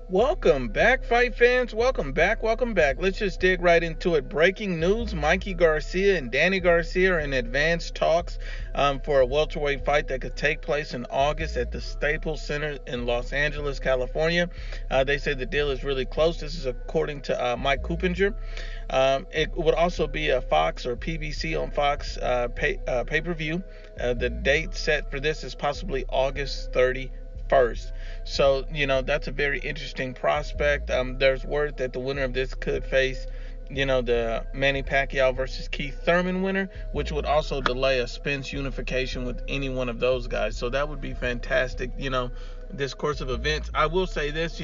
Welcome back, fight fans. Welcome back. Welcome back. Let's just dig right into it. Breaking news: Mikey Garcia and Danny Garcia are in advanced talks for a welterweight fight that could take place in August at the Staples Center in Los Angeles, California. They say the deal is really close. This is according to Mike Coopinger. It would also be a Fox or PBC on Fox pay-per-view. The date set for this is possibly August 31st. So, that's a very interesting prospect. There's word that the winner of this could face, the Manny Pacquiao versus Keith Thurman winner, which would also delay a Spence unification with any one of those guys. So that would be fantastic, this course of events. I will say this,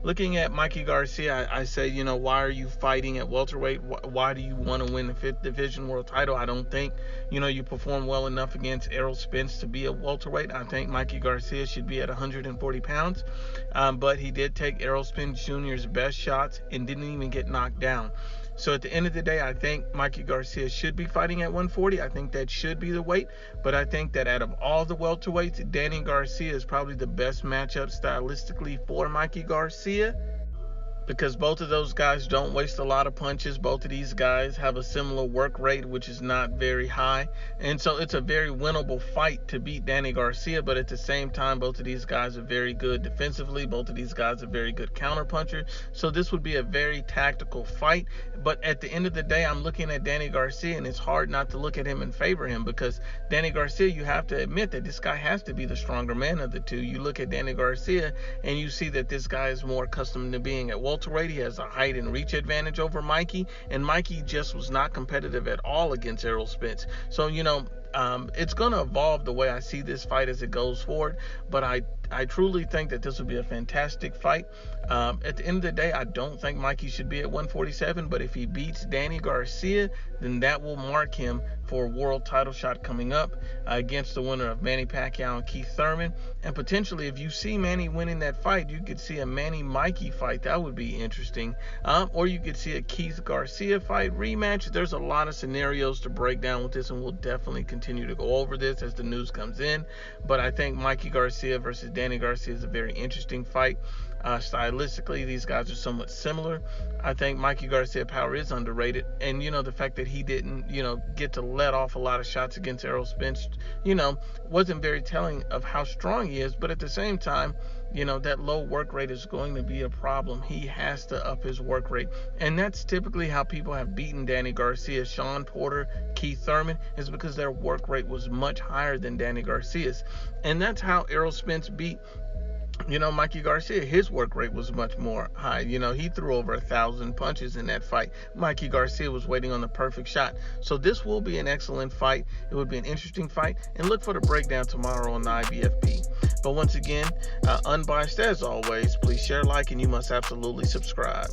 looking at Mikey Garcia, I say, why are you fighting at welterweight? Why do you want to win the 5th division world title? I don't think, you perform well enough against Errol Spence to be a welterweight. I think Mikey Garcia should be at 140 pounds, but he did take Errol Spence Jr.'s best shots and didn't even get knocked down. So at the end of the day, I think Mikey Garcia should be fighting at 140. I think that should be the weight. But I think that out of all the welterweights, Danny Garcia is probably the best matchup stylistically for Mikey Garcia, because both of those guys don't waste a lot of punches. Both of these guys have a similar work rate, which is not very high. And so it's a very winnable fight to beat Danny Garcia. But at the same time, both of these guys are very good defensively. Both of these guys are very good counterpunchers. So this would be a very tactical fight. But at the end of the day, I'm looking at Danny Garcia, and it's hard not to look at him and favor him, because Danny Garcia, you have to admit that this guy has to be the stronger man of the two. You look at Danny Garcia, and you see that this guy is more accustomed to being at welterweight. He has a height and reach advantage over Mikey, and Mikey just was not competitive at all against Errol Spence. So, it's going to evolve the way I see this fight as it goes forward, but I truly think that this will be a fantastic fight. At the end of the day, I don't think Mikey should be at 147, but if he beats Danny Garcia, then that will mark him for a world title shot coming up against the winner of Manny Pacquiao and Keith Thurman. And potentially, if you see Manny winning that fight, you could see a Manny-Mikey fight. That would be interesting. Or you could see a Keith Garcia fight rematch. There's a lot of scenarios to break down with this, and we'll definitely continue to go over this as the news comes in. But I think Mikey Garcia versus Danny Garcia is a very interesting fight. Stylistically, these guys are somewhat similar. I think Mikey Garcia power is underrated, and the fact that he didn't get to let off a lot of shots against Errol Spence wasn't very telling of how strong he is. But at the same time, that low work rate is going to be a problem. He has to up his work rate, and that's typically how people have beaten Danny Garcia, Sean Porter, Keith Thurman, is because their work rate was much higher than Danny Garcia's. And that's how Errol Spence beat Mikey Garcia. His work rate was much more high. He threw over 1,000 punches in that fight. Mikey Garcia was waiting on the perfect shot. So this will be an excellent fight. It would be an interesting fight. And look for the breakdown tomorrow on the IBFP. But once again, Unbiased as always, please share, like, and you must absolutely subscribe.